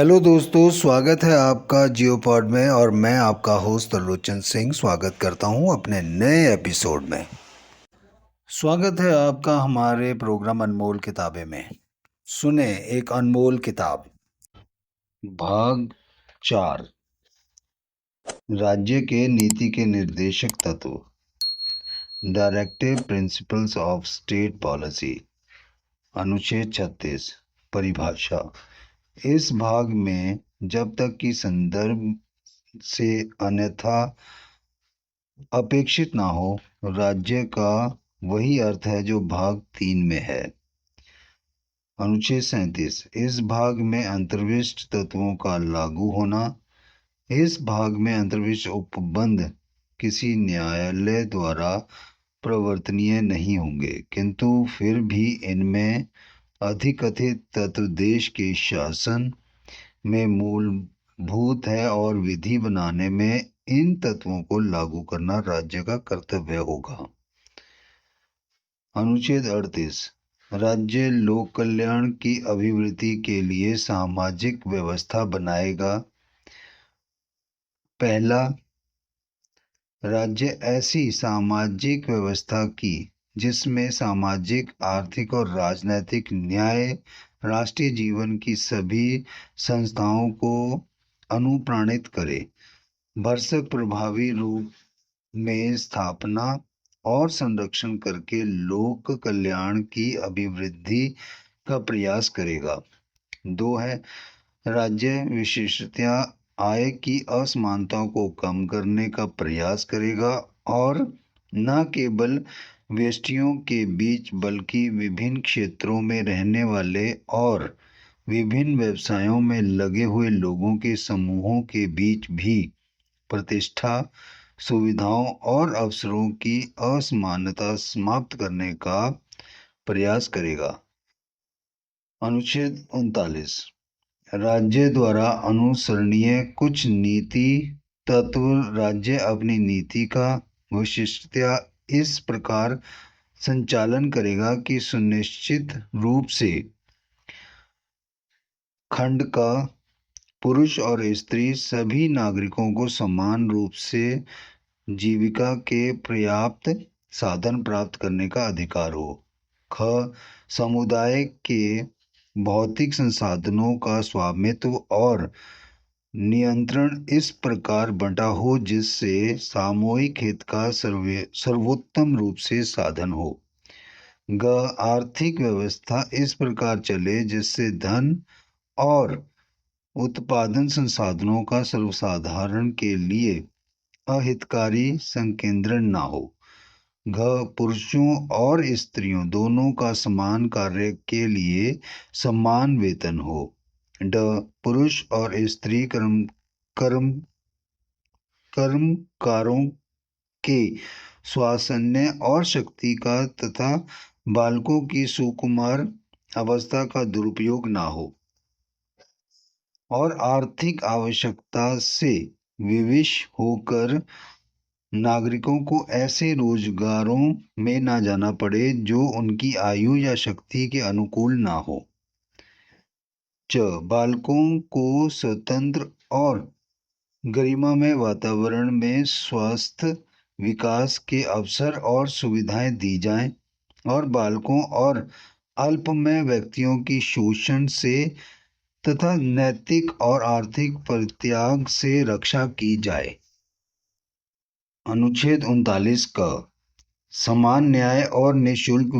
Hello दोस्तों, स्वागत है आपका जियोपॉड में। और मैं आपका होस्ट त्रिलोचन सिंह स्वागत करता हूं अपने नए एपिसोड में। स्वागत है आपका हमारे प्रोग्राम अनमोल किताबें में। सुने एक अनमोल किताब, भाग 4, राज्य के नीति के निर्देशक तत्व, directive principles of state policy, अनुच्छेद 36, परिभाषा। इस भाग में जब तक कि संदर्भ से अन्यथा अपेक्षित ना हो, राज्य का वही अर्थ है जो भाग 3 में है। अनुच्छेद 37, इस भाग में अंतर्विष्ट तत्वों का लागू होना। इस भाग में अंतर्विष्ट उपबंध किसी न्यायालय द्वारा प्रवर्तनीय नहीं होंगे, किंतु फिर भी इनमें अधिकथित तत्व देश के शासन में मूलभूत है और विधि बनाने में इन तत्वों को लागू करना राज्य का कर्तव्य होगा। अनुच्छेद 38, राज्य लोक कल्याण की अभिवृद्धि के लिए सामाजिक व्यवस्था बनाएगा। पहला, राज्य ऐसी सामाजिक व्यवस्था की जिसमें सामाजिक, आर्थिक और राजनैतिक न्याय राष्ट्रीय जीवन की सभी संस्थाओं को अनुप्राणित करे, भरसक प्रभावी रूप में स्थापना और संरक्षण करके लोक कल्याण की अभिवृद्धि का प्रयास करेगा। 2 है, राज्य विशेषतया आय की असमानताओं को कम करने का प्रयास करेगा और न केवल व्यष्टियों के बीच बल्कि विभिन्न क्षेत्रों में रहने वाले और विभिन्न व्यवसायों में लगे हुए लोगों के समूहों के बीच भी प्रतिष्ठा, सुविधाओं और अवसरों की असमानता समाप्त करने का प्रयास करेगा। अनुच्छेद 39, राज्य द्वारा अनुसरणीय कुछ नीति तत्व। राज्य अपनी नीति का विशिष्टतया इस प्रकार संचालन करेगा कि सुनिश्चित रूप से खंड का पुरुष और स्त्री सभी नागरिकों को समान रूप से जीविका के पर्याप्त साधन प्राप्त करने का अधिकार हो। ख, समुदाय के भौतिक संसाधनों का स्वामित्व और नियंत्रण इस प्रकार बंटा हो जिससे सामूहिक हित का सर्वोत्तम रूप से साधन हो। ग, आर्थिक व्यवस्था इस प्रकार चले जिससे धन और उत्पादन संसाधनों का सर्वसाधारण के लिए अहितकारी संकेंद्रण ना हो। घ, पुरुषों और स्त्रियों दोनों का समान कार्य के लिए समान वेतन हो। ड, पुरुष और स्त्री कर्मकारों के स्वास्थ्य और शक्ति का तथा बालकों की सुकुमार अवस्था का दुरुपयोग ना हो और आर्थिक आवश्यकता से विवश होकर नागरिकों को ऐसे रोजगारों में ना जाना पड़े जो उनकी आयु या शक्ति के अनुकूल ना हो। च, बालकों को स्वतंत्र और गरिमामय वातावरण में स्वस्थ विकास के अवसर और सुविधाएं दी जाएं और बालकों और अल्पमय व्यक्तियों की शोषण से तथा नैतिक और आर्थिक परित्याग से रक्षा की जाए। अनुच्छेद 39 का समान न्याय और निःशुल्क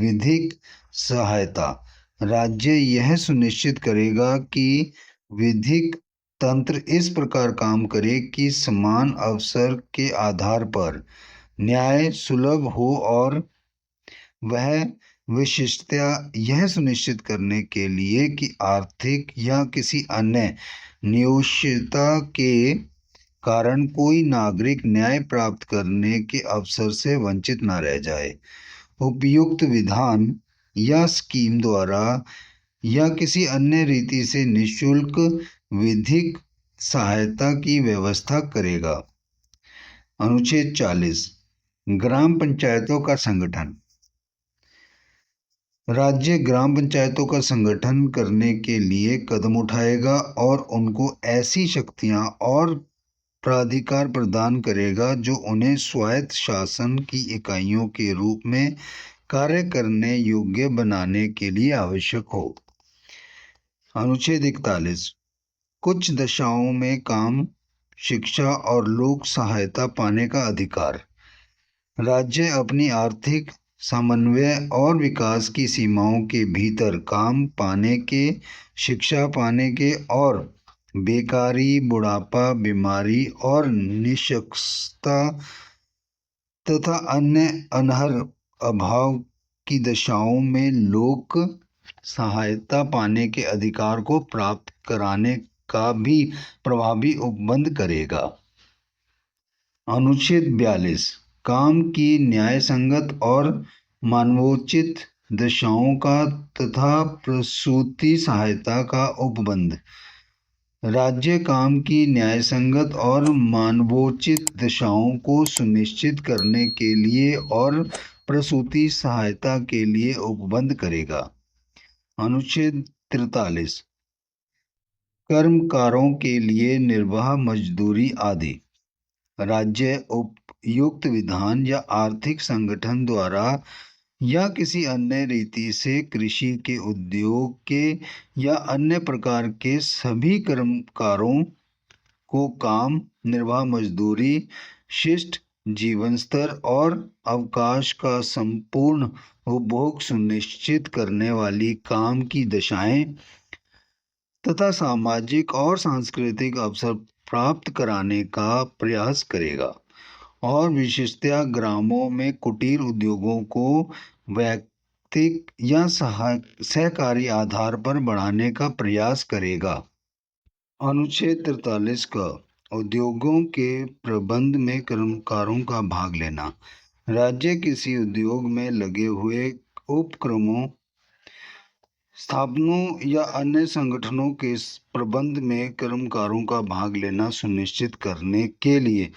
विधिक सहायता। राज्य यह सुनिश्चित करेगा कि विधिक तंत्र इस प्रकार काम करे कि समान अवसर के आधार पर न्याय सुलभ हो और वह विशिष्टता यह सुनिश्चित करने के लिए कि आर्थिक या किसी अन्य नियोक्ता के कारण कोई नागरिक न्याय प्राप्त करने के अवसर से वंचित न रह जाए। उपयुक्त विधान या स्कीम द्वारा या किसी अन्य रीति से निःशुल्क विधिक सहायता की व्यवस्था करेगा। अनुच्छेद 40, ग्राम पंचायतों का संगठन। राज्य ग्राम पंचायतों का संगठन करने के लिए कदम उठाएगा और उनको ऐसी शक्तियां और प्राधिकार प्रदान करेगा जो उन्हें स्वायत्त शासन की इकाइयों के रूप में कार्य करने योग्य बनाने के लिए आवश्यक हो। अनुच्छेद 41। कुछ दशाओं में काम, शिक्षा और लोक सहायता पाने का अधिकार। राज्य अपनी आर्थिक समन्वय और विकास की सीमाओं के भीतर काम पाने के, शिक्षा पाने के और बेकारी, बुढ़ापा, बीमारी और निःशक्तता तथा अन्य अनहर अभाव की दशाओं में लोक सहायता पाने के अधिकार को प्राप्त कराने का भी प्रभावी उपबंध करेगा। अनुच्छेद 42। काम की न्याय संगत और मानवोचित दशाओं का तथा प्रसूति सहायता का उपबंध। राज्य काम की न्यायसंगत और मानवोचित दशाओं को सुनिश्चित करने के लिए और प्रसूति सहायता के लिए उपबंध करेगा। अनुच्छेद 43। कर्मकारों के लिए निर्वाह मजदूरी आदि। राज्य उपयुक्त विधान या आर्थिक संगठन द्वारा या किसी अन्य रीति से कृषि के, उद्योग के या अन्य प्रकार के सभी कर्मकारों को काम, निर्वाह मजदूरी, शिष्ट जीवन स्तर और अवकाश का संपूर्ण उपभोग सुनिश्चित करने वाली काम की दशाएं तथा सामाजिक और सांस्कृतिक अवसर प्राप्त कराने का प्रयास करेगा और विशेषतया ग्रामों में कुटीर उद्योगों को वैयक्तिक या सहकारी आधार पर बढ़ाने का प्रयास करेगा। अनुच्छेद 43 का उद्योगों के प्रबंध में कर्मकारों का भाग लेना। राज्य किसी उद्योग में लगे हुए उपक्रमों, स्थापनों या अन्य संगठनों के प्रबंध में कर्मकारों का भाग लेना सुनिश्चित करने के लिए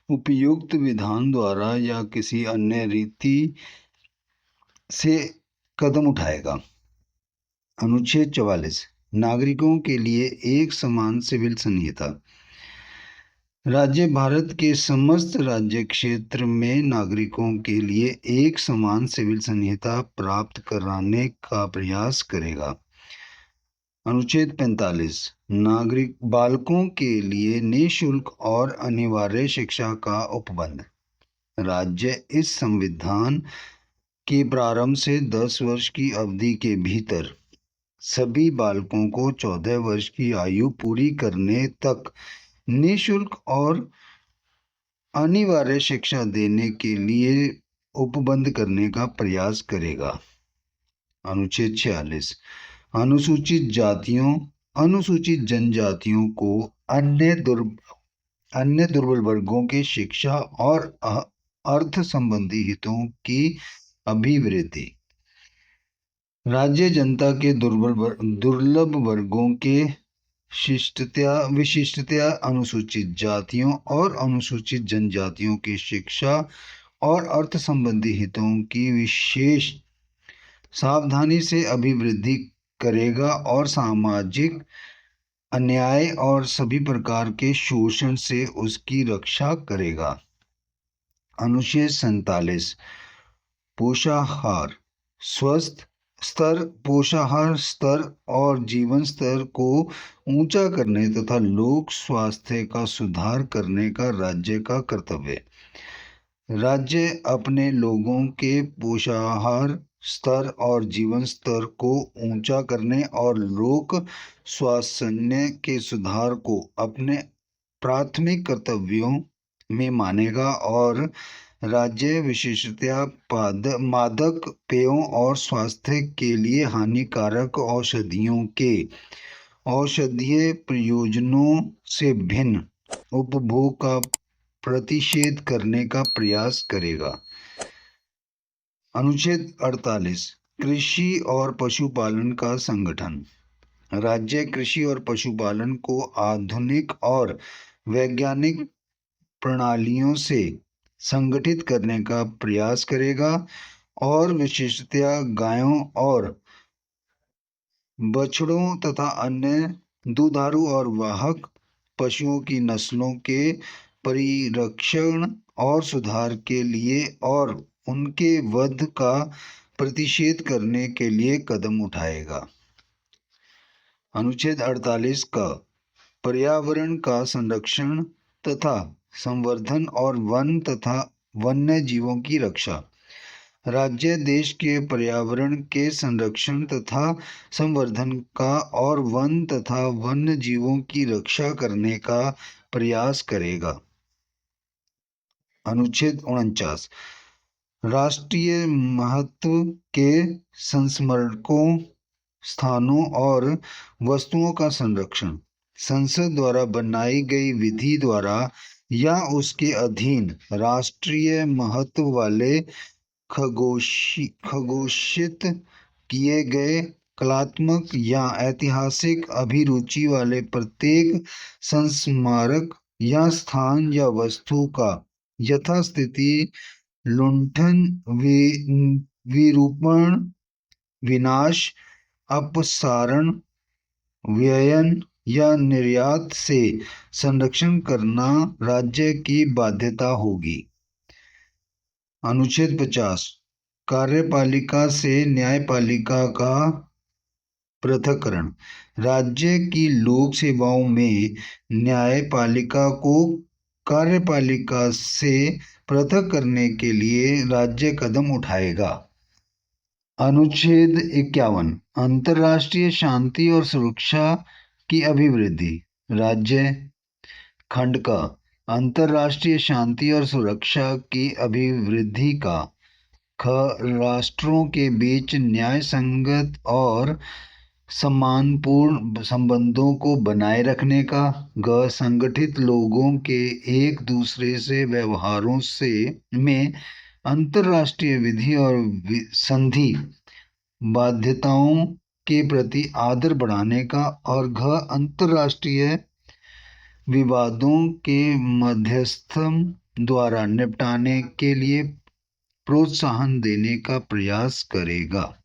उपयुक्त विधान द्वारा या किसी अन्य रीति से कदम उठाएगा। अनुच्छेद 44। नागरिकों के लिए एक समान सिविल संहिता। राज्य भारत के समस्त राज्य क्षेत्र में नागरिकों के लिए एक समान सिविल संहिता प्राप्त कराने का प्रयास करेगा। अनुच्छेद 45। नागरिक बालकों के लिए निःशुल्क और अनिवार्य शिक्षा का उपबंध। राज्य इस संविधान के प्रारंभ से 10 वर्ष की अवधि के भीतर सभी बालकों को 14 वर्ष की आयु पूरी करने तक निःशुल्क और अनिवार्य शिक्षा देने के लिए उपबंध करने का प्रयास करेगा। अनुच्छेद 46। अनुसूचित जातियों, अनुसूचित जनजातियों को अन्य दुर्बल वर्गों के शिक्षा और अर्थ संबंधी हितों की अभिवृद्धि। राज्य जनता के दुर्लभ वर्गों के विशिष्टतया अनुसूचित जातियों और अनुसूचित जनजातियों की शिक्षा और अर्थ संबंधी हितों की विशेष सावधानी से अभिवृद्धि करेगा और सामाजिक अन्याय और सभी प्रकार के शोषण से उसकी रक्षा करेगा। अनुच्छेद 47। पोषाहार स्तर और जीवन स्तर को ऊंचा करने तथा लोक स्वास्थ्य का सुधार करने का राज्य का कर्तव्य। राज्य अपने लोगों के पोषाहार स्तर और जीवन स्तर को ऊंचा करने और लोक स्वास्थ्य के सुधार को अपने प्राथमिक कर्तव्यों में मानेगा और राज्य विशेषतया मादक पेयों और स्वास्थ्य के लिए हानिकारक औषधियों के औषधीय प्रयोजनों से भिन्न उपभोग का प्रतिषेध करने का प्रयास करेगा। अनुच्छेद 48। कृषि और पशुपालन का संगठन। राज्य कृषि और पशुपालन को आधुनिक और वैज्ञानिक प्रणालियों से संगठित करने का प्रयास करेगा और विशेषतया गायों और बछड़ों तथा अन्य दुधारू और वाहक पशुओं की नस्लों के परिरक्षण और सुधार के लिए और उनके वध का प्रतिषेध करने के लिए कदम उठाएगा। अनुच्छेद 48 का पर्यावरण का संरक्षण तथा संवर्धन और वन तथा वन्य जीवों की रक्षा। राज्य देश के पर्यावरण के संरक्षण तथा संवर्धन का और वन तथा वन्य जीवों की रक्षा करने का प्रयास करेगा। अनुच्छेद 49 राष्ट्रीय महत्व के संस्मरणों, स्थानों और वस्तुओं का संरक्षण। संसद द्वारा बनाई गई विधि द्वारा या उसके अधीन राष्ट्रीय महत्व वाले खगोशित किए गए कलात्मक या ऐतिहासिक अभिरुचि वाले प्रत्येक संस्मारक या स्थान या वस्तु का यथास्थिति लुंठन, विरूपण, विनाश, अपसारण, व्ययन या निर्यात से संरक्षण करना राज्य की बाध्यता होगी। अनुच्छेद 50 कार्यपालिका से न्यायपालिका का पृथक्करण। राज्य की लोक सेवाओं में न्यायपालिका को कार्यपालिका से पृथक करने के लिए राज्य कदम उठाएगा। अनुच्छेद 51 अंतर्राष्ट्रीय शांति और सुरक्षा की अभिवृद्धि। राज्य खंड का अंतर्राष्ट्रीय शांति और सुरक्षा की अभिवृद्धि का राष्ट्रों के बीच न्याय संगत और सम्मानपूर्ण संबंधों को बनाए रखने का। संगठित लोगों के एक दूसरे से व्यवहारों से में अंतर्राष्ट्रीय विधि और संधि बाध्यताओं के प्रति आदर बढ़ाने का। और अंतर्राष्ट्रीय विवादों के मध्यस्थम द्वारा निपटाने के लिए प्रोत्साहन देने का प्रयास करेगा।